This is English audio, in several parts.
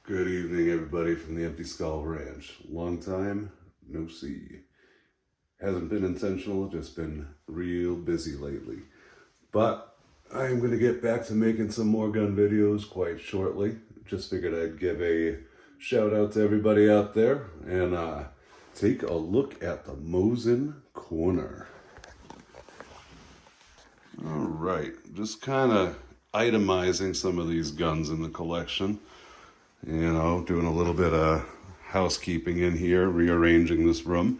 Good evening, everybody from the Empty Skull Ranch. Long time no see. Hasn't been intentional, just been real busy lately. But I'm going to get back to making some more gun videos quite shortly. Just figured I'd give a shout out to everybody out there and take a look at the Mosin corner. All right, just kind of itemizing some of these guns in the collection. You know, doing a little bit of housekeeping in here, rearranging this room.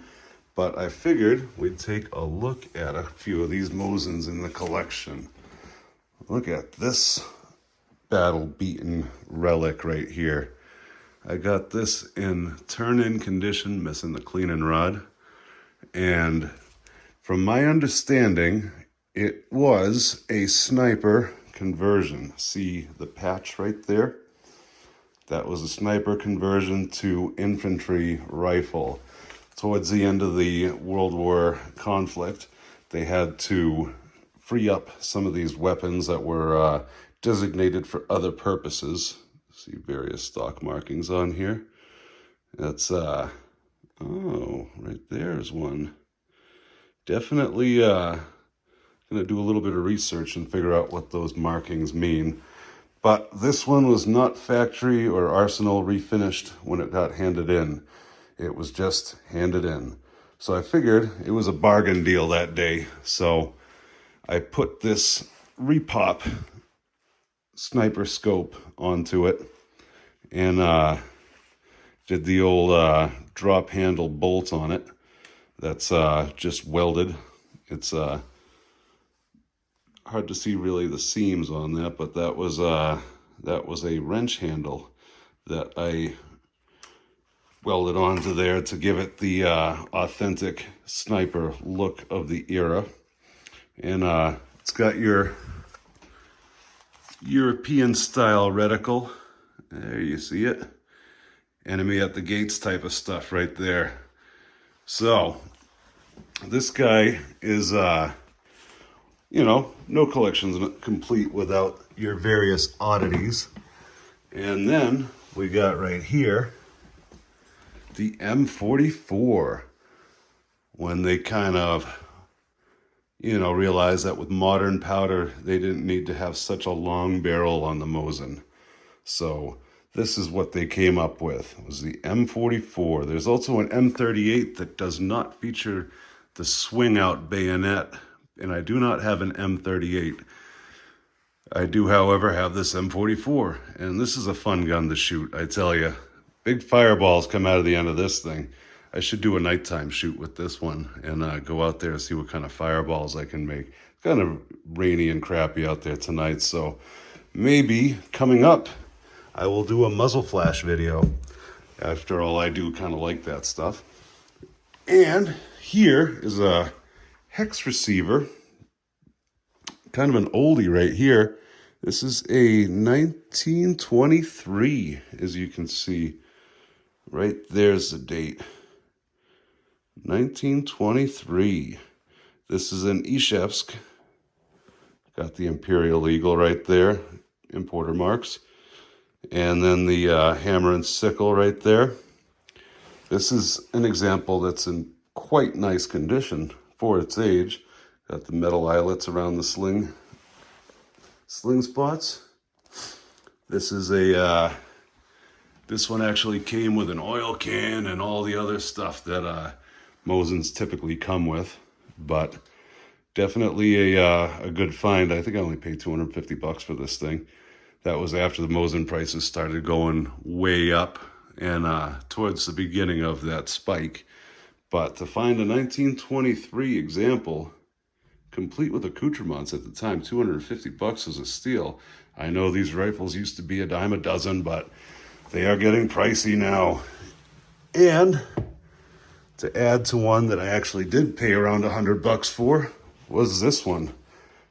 But I figured we'd take a look at a few of these Mosins in the collection. Look at this battle-beaten relic right here. I got this in turn-in condition, missing the cleaning rod. And from my understanding, it was a sniper conversion. See the patch right there? That was a sniper conversion to infantry rifle. Towards the end of the World War conflict, they had to free up some of these weapons that were designated for other purposes. See various stock markings on here. That's, oh, right there's one. Definitely gonna do a little bit of research and figure out what those markings mean. But this one was not factory or arsenal refinished when it got handed in. It was just handed in. So I figured it was a bargain deal that day. So I put this repop sniper scope onto it and did the old drop handle bolt on it. That's just welded. It's hard to see really the seams on that, but that was a wrench handle that I welded onto there to give it the authentic sniper look of the era. And it's got your European style reticle. There you see it. Enemy at the gates type of stuff right there. So this guy is you know, no collection's complete without your various oddities. And then we got right here the M44. When they kind of, you know, realized that with modern powder, they didn't need to have such a long barrel on the Mosin. So this is what they came up with, was the M44. There's also an M38 that does not feature the swing out bayonet. And I do not have an M38. I do, however, have this M44. And this is a fun gun to shoot, I tell you. Big fireballs come out of the end of this thing. I should do a nighttime shoot with this one and go out there and see what kind of fireballs I can make. It's kind of rainy and crappy out there tonight, so maybe coming up, I will do a muzzle flash video. After all, I do kind of like that stuff. And here is a hex receiver, kind of an oldie right here. This is a 1923, as you can see. Right there's the date. 1923. This is an Ishevsk. Got the Imperial Eagle right there, importer marks. And then the hammer and sickle right there. This is an example that's in quite nice condition for its age. Got the metal eyelets around the sling spots. This is a this one actually came with an oil can and all the other stuff that Mosins typically come with, but definitely a good find. I think I only paid $250 for this thing. That was after the Mosin prices started going way up and towards the beginning of that spike. But to find a 1923 example, complete with accoutrements at the time, $250 is a steal. I know these rifles used to be a dime a dozen, but they are getting pricey now. And to add to one that I actually did pay around $100 for was this one.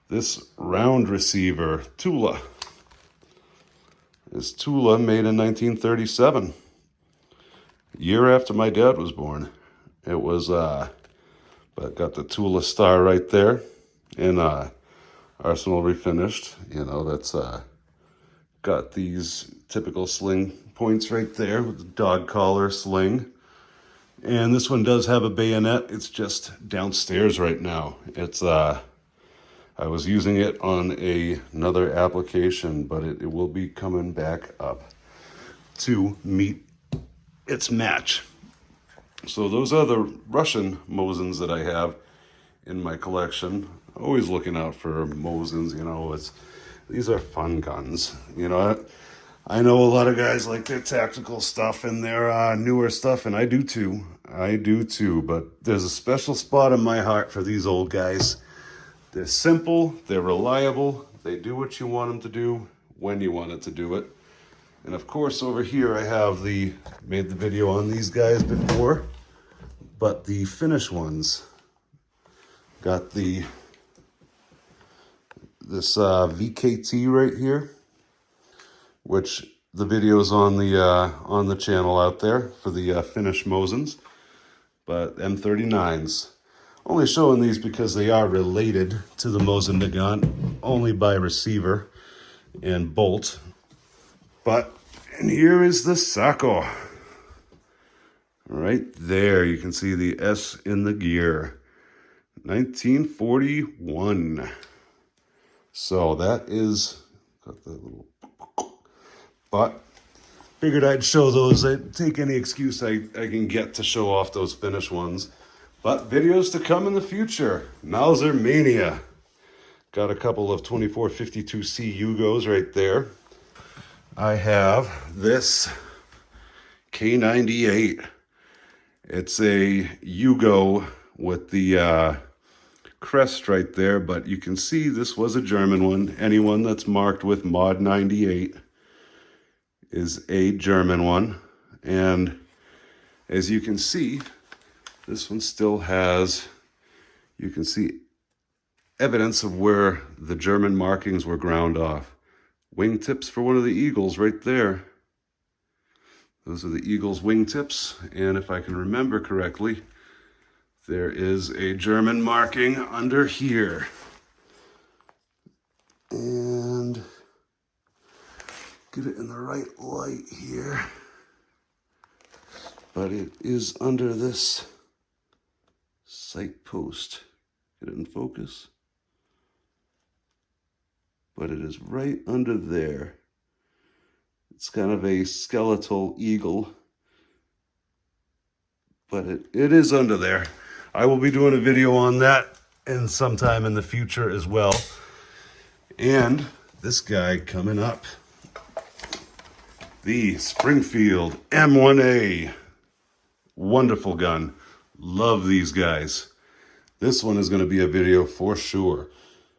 This round receiver, Tula. This Tula made in 1937, a year after my dad was born. It was, but got the Tula star right there, and arsenal refinished. You know, that's got these typical sling points right there with the dog collar sling. And this one does have a bayonet. It's just downstairs right now. It's I was using it on another application, but it will be coming back up to meet its match. So those are the Russian Mosins that I have in my collection. Always looking out for Mosins, you know. These are fun guns, you know. I know a lot of guys like their tactical stuff and their newer stuff, and I do too. But there's a special spot in my heart for these old guys. They're simple, they're reliable, they do what you want them to do when you want it to do it. And of course, over here I have made the video on these guys before, but the Finnish ones got this VKT right here, which the video is on the channel out there for the Finnish Mosins, but M39s. Only showing these because they are related to the Mosin Nagant, only by receiver and bolt. And here is the Sako. Right there, you can see the S in the gear. 1941. So that is, got that little, but figured I'd show those. I'd take any excuse I can get to show off those Finnish ones. But videos to come in the future. Mauser Mania. Got a couple of 2452C Yugos right there. I have this K98. It's a Yugo with the crest right there, but you can see this was a German one. Anyone that's marked with Mod 98 is a German one. And as you can see, this one still has, you can see evidence of where the German markings were ground off. Wingtips for one of the Eagles right there. Those are the Eagles wingtips. And if I can remember correctly, there is a German marking under here. And get it in the right light here. But it is under this sight post. Get it in focus. But it is right under there. It's kind of a skeletal eagle, but it is under there. I will be doing a video on that in sometime in the future as well. And this guy coming up, the Springfield M1A. Wonderful gun. Love these guys. This one is going to be a video for sure.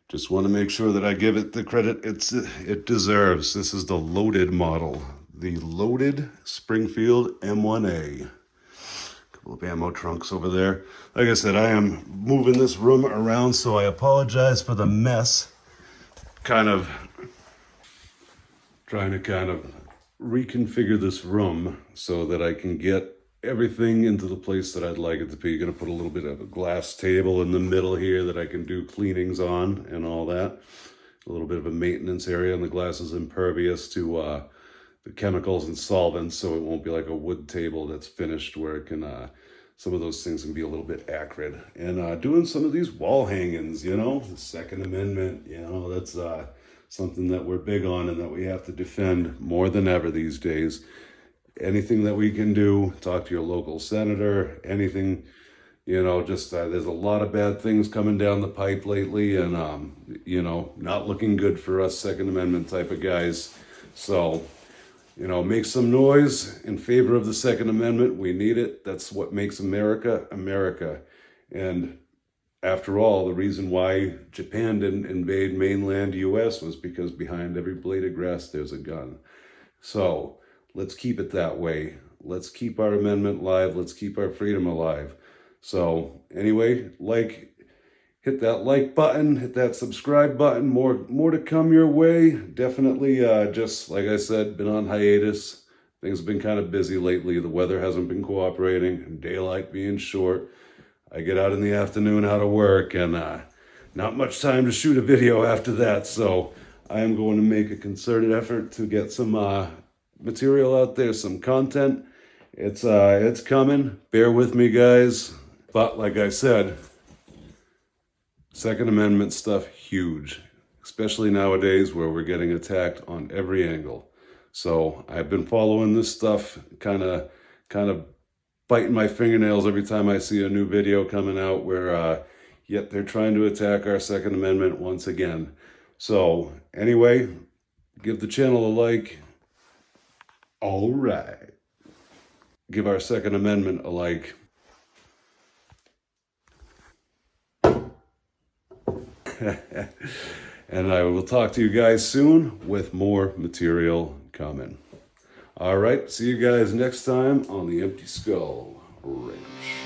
Just want to make sure that I give it the credit it deserves. This is the loaded model. The loaded Springfield M1A. Couple of ammo trunks over there. Like I said, I am moving this room around, so I apologize for the mess. Trying to reconfigure this room so that I can get everything into the place that I'd like it to be. Going to put a little bit of a glass table in the middle here that I can do cleanings on and all that. A little bit of a maintenance area, and the glass is impervious to the chemicals and solvents, so it won't be like a wood table that's finished where it can, some of those things can be a little bit acrid. And doing some of these wall hangings, you know, the Second Amendment, you know, that's something that we're big on and that we have to defend more than ever these days. Anything that we can do, talk to your local senator, anything, you know, just there's a lot of bad things coming down the pipe lately, and, you know, not looking good for us Second Amendment type of guys. So, you know, make some noise in favor of the Second Amendment. We need it. That's what makes America, America. And after all, the reason why Japan didn't invade mainland US was because behind every blade of grass, there's a gun. So let's keep it that way. Let's keep our amendment alive. Let's keep our freedom alive. So anyway, hit that like button, hit that subscribe button. More to come your way. Definitely, just like I said, been on hiatus. Things have been kind of busy lately. The weather hasn't been cooperating, and daylight being short. I get out in the afternoon out of work, and not much time to shoot a video after that. So I am going to make a concerted effort to get some material out there, some content. It's coming. Bear with me, guys. But like I said, Second Amendment stuff, huge. Especially nowadays where we're getting attacked on every angle. So I've been following this stuff, kind of biting my fingernails every time I see a new video coming out where yet they're trying to attack our Second Amendment once again. So anyway, give the channel a like. All right. Give our Second Amendment a like. And I will talk to you guys soon with more material coming. All right, see you guys next time on the Empty Skull Ranch.